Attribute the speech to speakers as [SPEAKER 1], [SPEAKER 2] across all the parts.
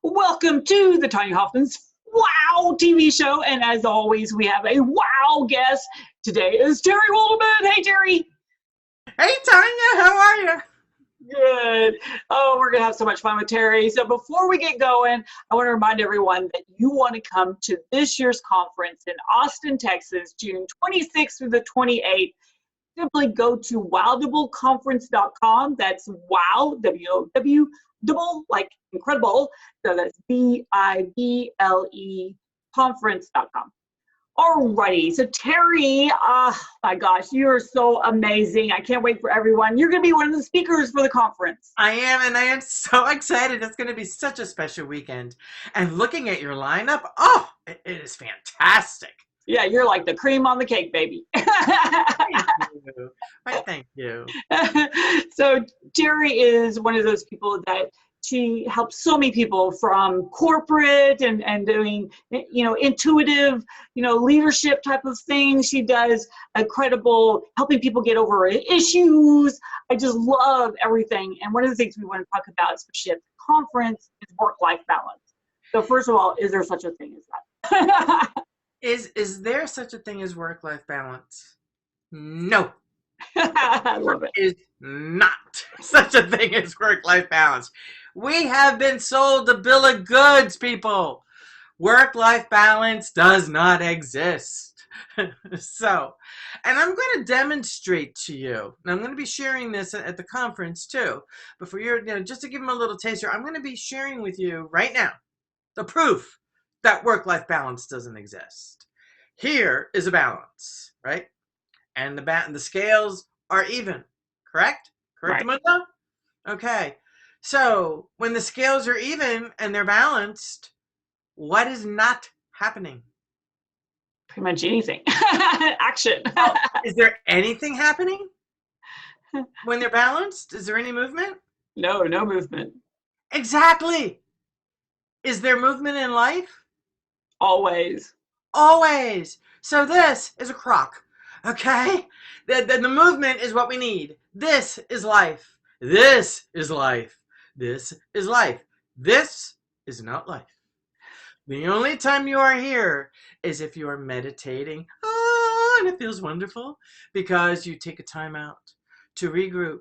[SPEAKER 1] Welcome to the Tonya Hofmann's Wow TV show. And as always, we have a wow guest. Today is Terry Wildemann. Hey, Terry.
[SPEAKER 2] Hey, Tonya, how are you?
[SPEAKER 1] Good. Oh, we're going to have so much fun with Terry. So before we get going, I want to remind everyone that you want to come to this year's conference in Austin, Texas, June 26th through the 28th. Simply go to wowdableconference.com. That's wow, W-O-W, double, like incredible. So that's B-I-B-L-E conference.com. Alrighty, so Terry, my gosh, you are so amazing. I can't wait for everyone. You're going to be one of the speakers for the conference.
[SPEAKER 2] I am, and I am so excited. It's going to be such a special weekend. And looking at your lineup, it is fantastic.
[SPEAKER 1] Yeah, you're like the cream on the cake, baby.
[SPEAKER 2] Thank you. Thank you.
[SPEAKER 1] So Terry is one of those people that she helps so many people from corporate and doing, intuitive, leadership type of things. She does incredible helping people get over issues. I just love everything. And one of the things we want to talk about, especially at the conference, is work-life balance. So first of all, is there such a thing as that?
[SPEAKER 2] Is there such a thing as work-life balance? No.
[SPEAKER 1] I love it.
[SPEAKER 2] There is not such a thing as work-life balance. We have been sold a bill of goods, people. Work-life balance does not exist. And I'm going to demonstrate to you, and I'm going to be sharing this at the conference too, but for your, just to give them a little taster, I'm going to be sharing with you right now the proof that work-life balance doesn't exist. Here is a balance, right? And the scales are even, correct? Correct,
[SPEAKER 1] Right.
[SPEAKER 2] Amanda? Okay. So when the scales are even and they're balanced, what is not happening?
[SPEAKER 1] Pretty much anything. Action.
[SPEAKER 2] Is there anything happening when they're balanced? Is there any movement?
[SPEAKER 1] No movement.
[SPEAKER 2] Exactly. Is there movement in life?
[SPEAKER 1] Always.
[SPEAKER 2] Always. So this is a crock, okay? The movement is what we need. This is life. This is life. This is life. This is not life. The only time you are here is if you are meditating. And it feels wonderful because you take a time out to regroup.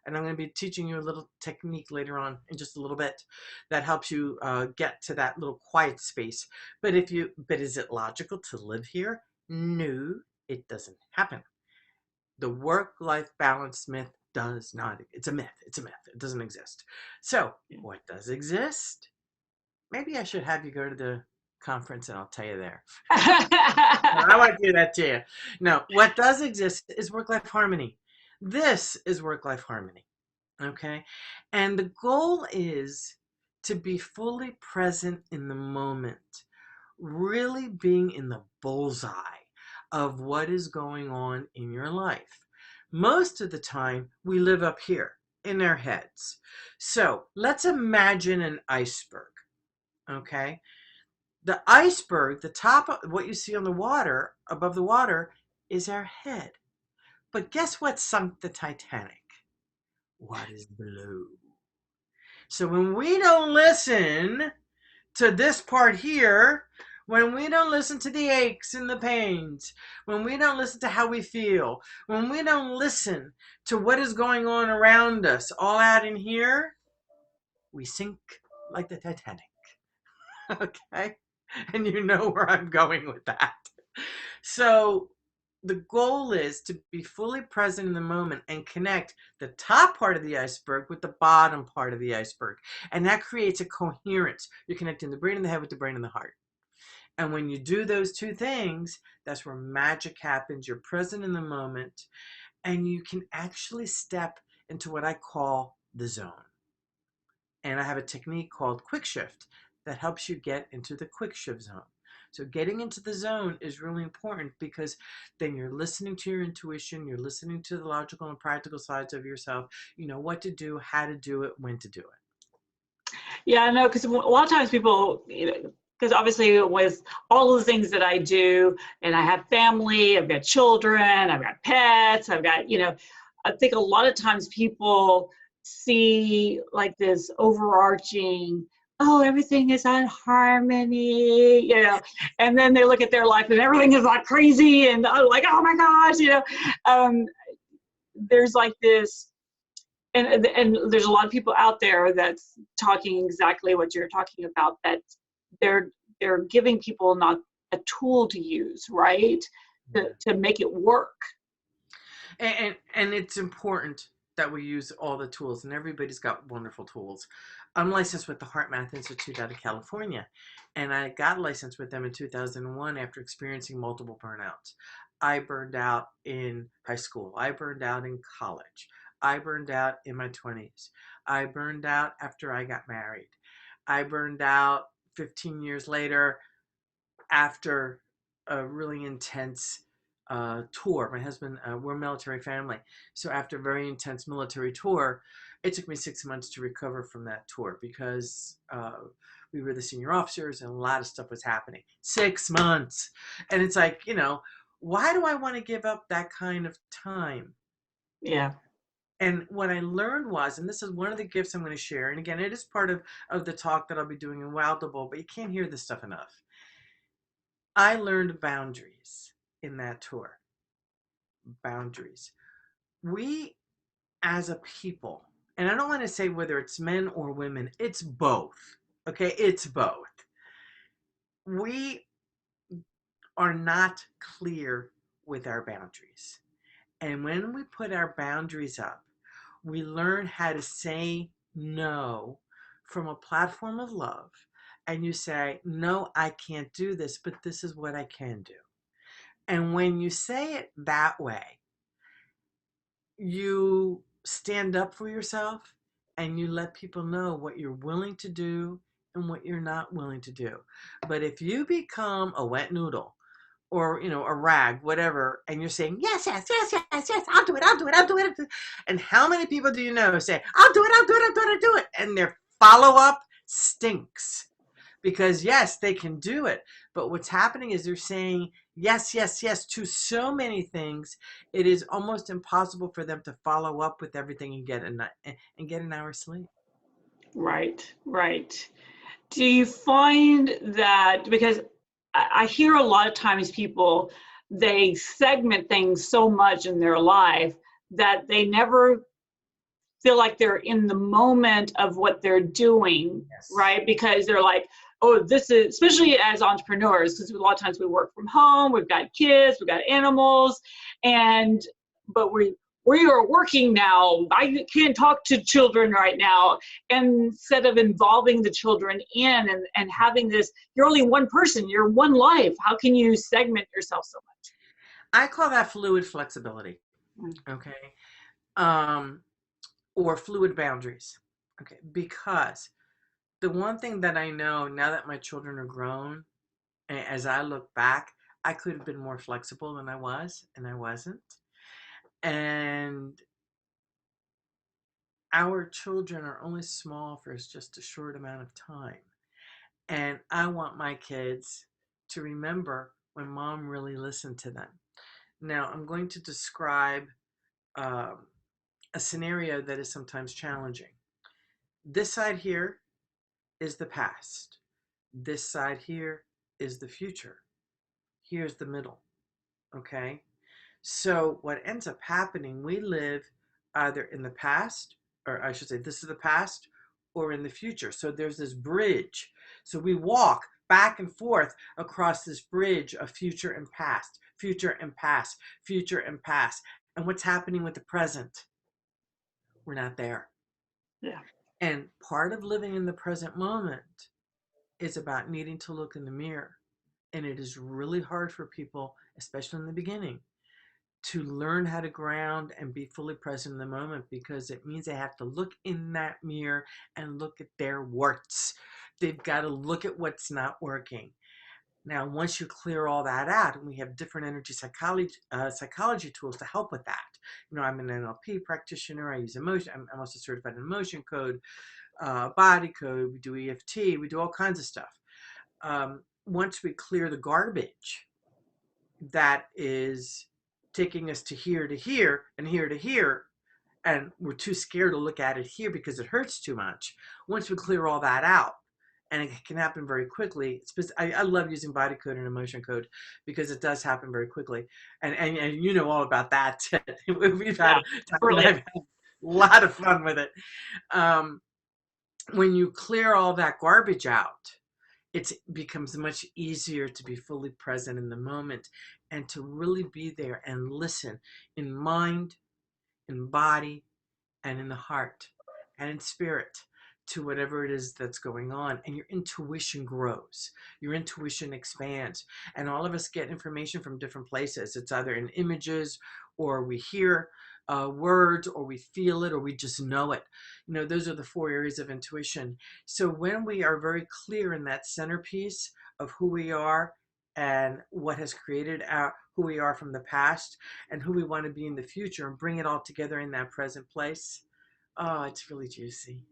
[SPEAKER 2] And I'm going to be teaching you a little technique later on in just a little bit that helps you get to that little quiet space. But is it logical to live here? No, it doesn't happen. The work-life balance myth does not. It's a myth. It's a myth. It doesn't exist. So what does exist? Maybe I should have you go to the conference and I'll tell you there. I want to do that to you. No, what does exist is work-life harmony. This is work-life harmony, okay? And the goal is to be fully present in the moment, really being in the bullseye of what is going on in your life. Most of the time, we live up here in our heads. So let's imagine an iceberg, okay? The iceberg, the top of what you see on the water, above the water, is our head. But guess what sunk the Titanic? What is below? So when we don't listen to this part here, when we don't listen to the aches and the pains, when we don't listen to how we feel, when we don't listen to what is going on around us, all out in here, we sink like the Titanic. Okay? And you know where I'm going with that. So the goal is to be fully present in the moment and connect the top part of the iceberg with the bottom part of the iceberg. And that creates a coherence. You're connecting the brain and the head with the brain and the heart. And when you do those two things, that's where magic happens. You're present in the moment and you can actually step into what I call the zone. And I have a technique called quick shift that helps you get into the quick shift zone. So getting into the zone is really important because then you're listening to your intuition, you're listening to the logical and practical sides of yourself. You know what to do, how to do it, when to do it.
[SPEAKER 1] Yeah, I know, because a lot of times people, because obviously with all of the things that I do, and I have family, I've got children, I've got pets, I've got, I think a lot of times people see like this overarching oh, everything is on harmony, and then they look at their life and everything is like crazy and like, oh my gosh, um, there's like this, and there's a lot of people out there that's talking exactly what you're talking about, that they're they're giving people not a tool to use, right? To make it work.
[SPEAKER 2] And it's important that we use all the tools, and everybody's got wonderful tools. I'm licensed with the Heart Math Institute out of California, and I got licensed with them in 2001 after experiencing multiple burnouts. I burned out in high school. I burned out in college. I burned out in my 20s. I burned out after I got married. I burned out 15 years later after a really intense tour. My husband, we're a military family. So after a very intense military tour, it took me 6 months to recover from that tour because we were the senior officers and a lot of stuff was happening. 6 months. And it's like, why do I want to give up that kind of time?
[SPEAKER 1] Yeah.
[SPEAKER 2] And what I learned was, and this is one of the gifts I'm going to share, and again, it is part of the talk that I'll be doing in Wildemann, but you can't hear this stuff enough. I learned boundaries in that tour. Boundaries. We as a people, and I don't want to say whether it's men or women, it's both. Okay, it's both. We are not clear with our boundaries. And when we put our boundaries up, we learn how to say no from a platform of love. And you say, no, I can't do this, but this is what I can do. And when you say it that way, you stand up for yourself and you let people know what you're willing to do and what you're not willing to do. But if you become a wet noodle or, a rag, whatever, and you're saying, yes, yes, yes, yes, yes, I'll do it, I'll do it, I'll do it. And how many people do you know say, I'll do it, I'll do it, I'll do it, I'll do it. And their follow-up stinks. Because yes, they can do it, but what's happening is they're saying yes, yes, yes to so many things, it is almost impossible for them to follow up with everything and get an hour's sleep.
[SPEAKER 1] Right, right. Do you find that, because I hear a lot of times people, they segment things so much in their life that they never feel like they're in the moment of what they're doing,
[SPEAKER 2] Yes.
[SPEAKER 1] right? Because they're like, oh, this is, especially as entrepreneurs, because a lot of times we work from home, we've got kids, we've got animals, but we are working now. I can't talk to children right now. And instead of involving the children and having this, you're only one person, you're one life. How can you segment yourself so much?
[SPEAKER 2] I call that fluid flexibility. Okay. Or fluid boundaries. Okay. Because the one thing that I know now that my children are grown, as I look back, I could have been more flexible than I was, and I wasn't. And our children are only small for just a short amount of time. And I want my kids to remember when mom really listened to them. Now, I'm going to describe um, a scenario that is sometimes challenging. This side here is the past. This side here is the future. Here's the middle. Okay? So, what ends up happening, we live either in the past, or I should say, this is the past, or in the future. So, there's this bridge. So, we walk back and forth across this bridge of future and past, future and past, future and past. And what's happening with the present? We're not there.
[SPEAKER 1] Yeah.
[SPEAKER 2] And part of living in the present moment is about needing to look in the mirror. And it is really hard for people, especially in the beginning, to learn how to ground and be fully present in the moment, because it means they have to look in that mirror and look at their warts. They've got to look at what's not working. Now, once you clear all that out, and we have different energy psychology tools to help with that. I'm an NLP practitioner. I use emotion. I'm also certified in emotion code, body code. We do EFT. We do all kinds of stuff. Once we clear the garbage that is taking us to here, and here to here, and we're too scared to look at it here because it hurts too much. Once we clear all that out, and it can happen very quickly. I love using body code and emotion code because it does happen very quickly. And you know all about that. We've
[SPEAKER 1] Yeah,
[SPEAKER 2] had, I've
[SPEAKER 1] brilliant.
[SPEAKER 2] had a lot of fun with it. Um, when you clear all that garbage out, it becomes much easier to be fully present in the moment and to really be there and listen in mind, in body, and in the heart and in spirit to whatever it is that's going on. And your intuition grows, your intuition expands. And all of us get information from different places. It's either in images, or we hear words, or we feel it, or we just know it. You know, those are the 4 areas of intuition. So when we are very clear in that centerpiece of who we are and what has created who we are from the past and who we want to be in the future, and bring it all together in that present place, oh, it's really juicy.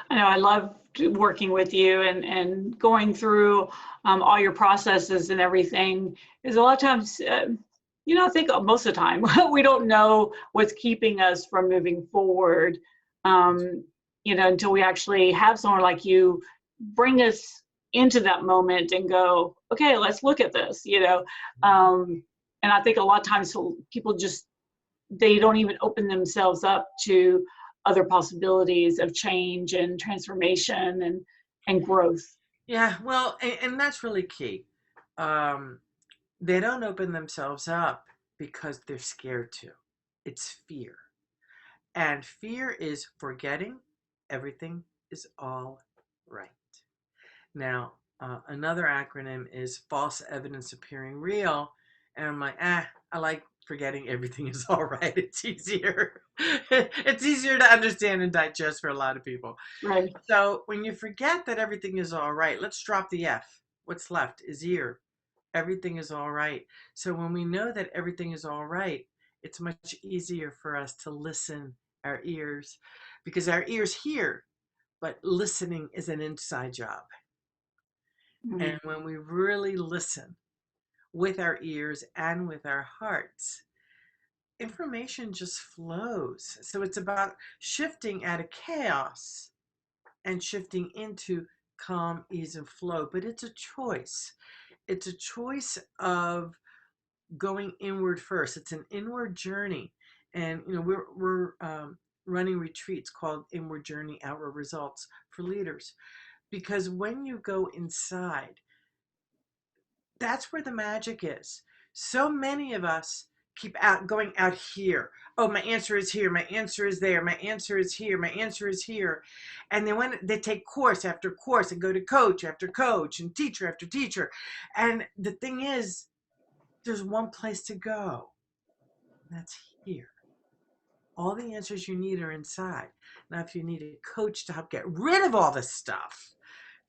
[SPEAKER 1] I know I love working with you and going through all your processes and everything. Is a lot of times, I think most of the time we don't know what's keeping us from moving forward. Until we actually have someone like you bring us into that moment and go, okay, let's look at this. And I think a lot of times people just they don't even open themselves up to other possibilities of change and transformation and growth.
[SPEAKER 2] Yeah, well, and that's really key. Um, they don't open themselves up because they're scared to. It's fear. And fear is forgetting everything is all right. Now, another acronym is false evidence appearing real. And I'm like, I like forgetting everything is all right. It's easier. It's easier to understand and digest for a lot of people.
[SPEAKER 1] Right.
[SPEAKER 2] So when you forget that everything is all right, let's drop the F. What's left is ear. Everything is all right. So when we know that everything is all right, it's much easier for us to listen our ears, because our ears hear, but listening is an inside job.
[SPEAKER 1] Mm.
[SPEAKER 2] And when we really listen with our ears and with our hearts, information just flows. So it's about shifting out of chaos and shifting into calm, ease, and flow. But it's a choice. It's a choice of going inward first. It's an inward journey. And, we're running retreats called Inward Journey, Outward Results for leaders. Because when you go inside, that's where the magic is. So many of us keep going out here. Oh, my answer is here. My answer is there. My answer is here. My answer is here. And then when they take course after course and go to coach after coach and teacher after teacher. And the thing is, there's one place to go. And that's here. All the answers you need are inside. Now, if you need a coach to help get rid of all this stuff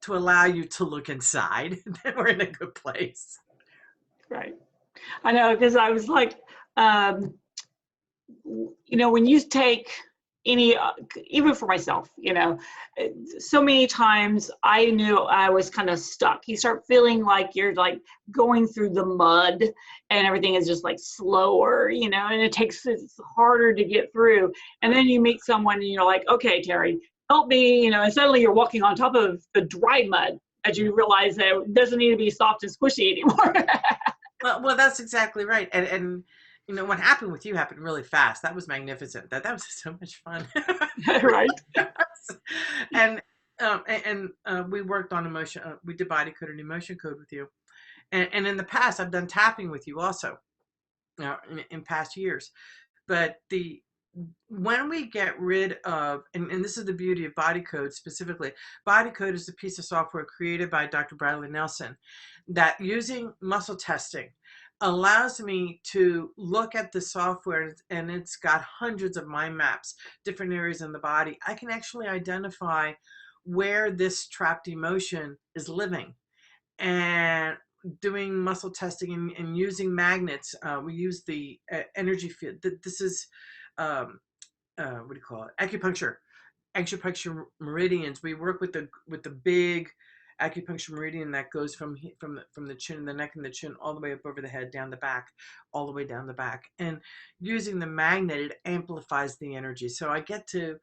[SPEAKER 2] to allow you to look inside, then we're in a good place.
[SPEAKER 1] Right. I know, because I was like, um, when you take any, even for myself, so many times I knew I was kind of stuck. You start feeling like you're like going through the mud and everything is just like slower, and it's harder to get through. And then you meet someone and you're like, okay, Terry, help me, and suddenly you're walking on top of the dry mud as you realize that it doesn't need to be soft and squishy anymore.
[SPEAKER 2] Well, that's exactly right. And what happened with you happened really fast. That was magnificent. That was so much fun.
[SPEAKER 1] Right.
[SPEAKER 2] and we worked on emotion. We did body code and emotion code with you. And in the past, I've done tapping with you also, in past years. But when we get rid of, and this is the beauty of body code specifically, body code is a piece of software created by Dr. Bradley Nelson that, using muscle testing, allows me to look at the software, and it's got hundreds of mind maps, different areas in the body. I can actually identify where this trapped emotion is living. And doing muscle testing and using magnets, we use the energy field. This is what do you call it? Acupuncture meridians. We work with the big acupuncture meridian that goes from the chin, the neck, and the chin, all the way up over the head, down the back, all the way down the back. And using the magnet, it amplifies the energy. So I get to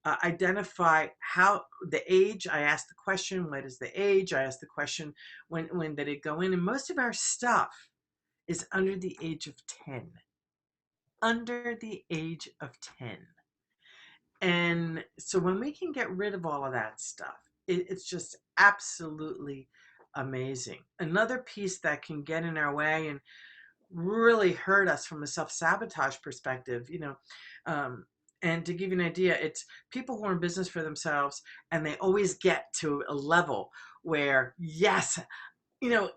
[SPEAKER 2] identify how the age. I asked the question, what is the age? I asked the question, when did it go in? And most of our stuff is under the age of 10. Under the age of 10. And so when we can get rid of all of that stuff, it's just absolutely amazing. Another piece that can get in our way and really hurt us from a self-sabotage perspective, and to give you an idea, it's people who are in business for themselves and they always get to a level where, yes,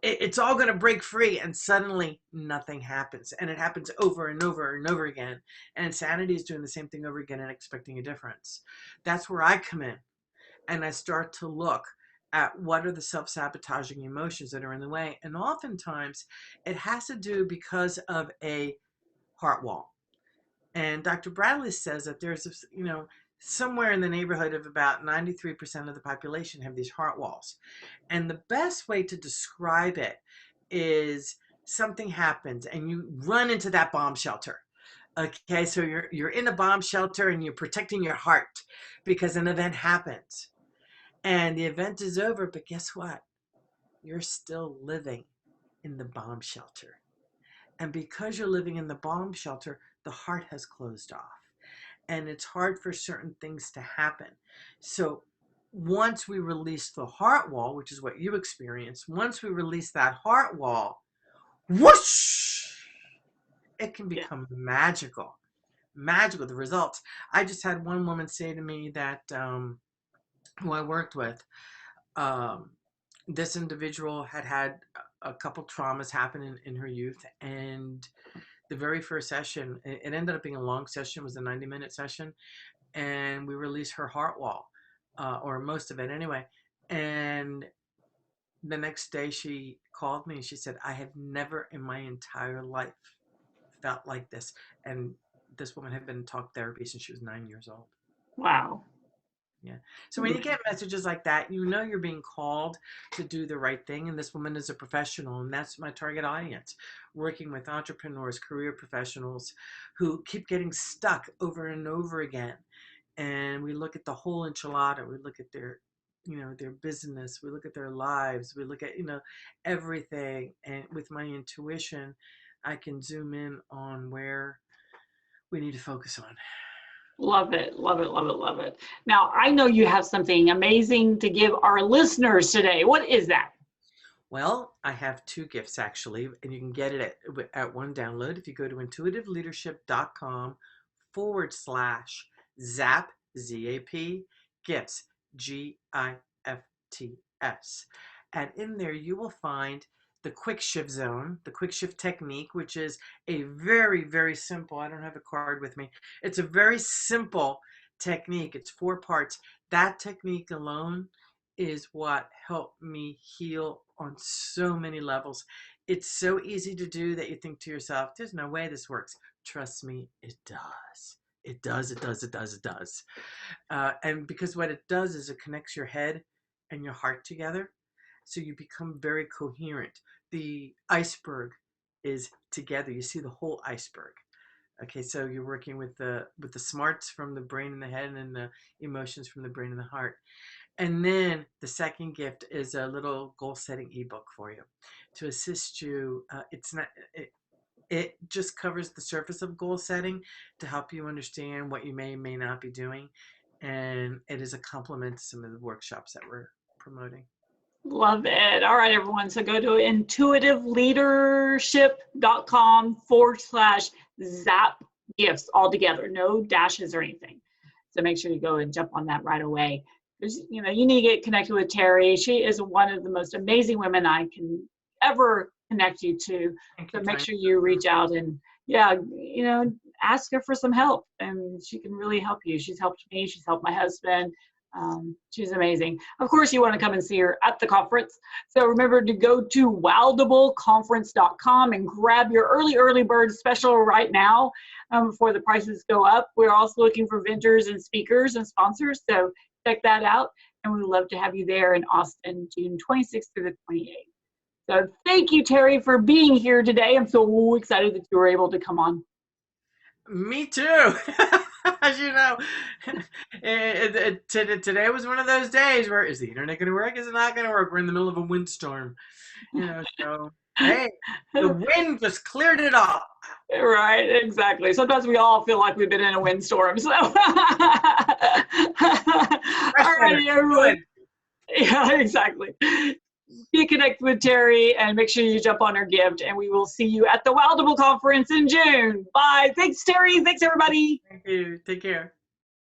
[SPEAKER 2] it's all going to break free, and suddenly nothing happens. And it happens over and over and over again. And insanity is doing the same thing over again and expecting a difference. That's where I come in, and I start to look at what are the self-sabotaging emotions that are in the way. And oftentimes it has to do because of a heart wall. And Dr. Bradley says that there's, somewhere in the neighborhood of about 93% of the population have these heart walls. And the best way to describe it is something happens and you run into that bomb shelter. Okay, so you're in a bomb shelter and you're protecting your heart because an event happens. And the event is over, but guess what? You're still living in the bomb shelter. And because you're living in the bomb shelter, the heart has closed off. And it's hard for certain things to happen. So once we release the heart wall, which is what you experienced, once we release that heart wall, whoosh, it can become magical. Magical, the results. I just had one woman say to me that, who I worked with, this individual had a couple traumas happen in her youth, and the very first session, it ended up being a long session, it was a 90-minute session, and we released her heart wall, or most of it anyway. And the next day she called me and she said, I have never in my entire life felt like this. And this woman had been in talk therapy since she was 9 years old.
[SPEAKER 1] Wow.
[SPEAKER 2] Yeah. So when you get messages like that, you're being called to do the right thing. And this woman is a professional, and that's my target audience, working with entrepreneurs, career professionals who keep getting stuck over and over again. And we look at the whole enchilada. We look at their business. We look at their lives. We look at, everything. And with my intuition, I can zoom in on where we need to focus on.
[SPEAKER 1] Love it, love it, love it, love it. Now, I know you have something amazing to give our listeners today. What is that?
[SPEAKER 2] Well, I have two gifts actually, and you can get it at one download. If you go to intuitiveleadership.com/zap, Z-A-P, gifts, Gifts. And in there you will find the quick shift zone, the quick shift technique, which is a very, very simple, I don't have a card with me. It's a very simple technique. It's 4 parts. That technique alone is what helped me heal on so many levels. It's so easy to do that you think to yourself, there's no way this works. Trust me, it does. It does, it does, it does, it does. And because what it does is it connects your head and your heart together. So you become very coherent. The iceberg is together. You see the whole iceberg. Okay, so you're working with the smarts from the brain and the head, and the emotions from the brain and the heart. And then the second gift is a little goal setting ebook for you to assist you. It just covers the surface of goal setting to help you understand what you may not be doing. And it is a complement to some of the workshops that we're promoting.
[SPEAKER 1] Love it. All right, everyone. So go to intuitiveleadership.com/zap gifts all together. No dashes or anything. So make sure you go and jump on that right away. Because, you need to get connected with Terry. She is one of the most amazing women I can ever connect you to. So make sure you reach out and, ask her for some help. And she can really help you. She's helped me. She's helped my husband. She's amazing. Of course, you want to come and see her at the conference. So remember to go to wildableconference.com and grab your early bird special right now before the prices go up. We're also looking for vendors and speakers and sponsors. So check that out. And we'd love to have you there in Austin, June 26th through the 28th. So thank you, Terry, for being here today. I'm so excited that you were able to come on.
[SPEAKER 2] Me too. As you know, today was one of those days where is the internet going to work? Is it not going to work? We're in the middle of a windstorm, So hey, the wind just cleared it off.
[SPEAKER 1] Right, exactly. Sometimes we all feel like we've been in a windstorm. So, all righty, everyone. Yeah, exactly. Be connected with Terry and make sure you jump on her gift. And we will see you at the Wildemann conference in June. Bye. Thanks, Terry. Thanks, everybody.
[SPEAKER 2] Thank you. Take care.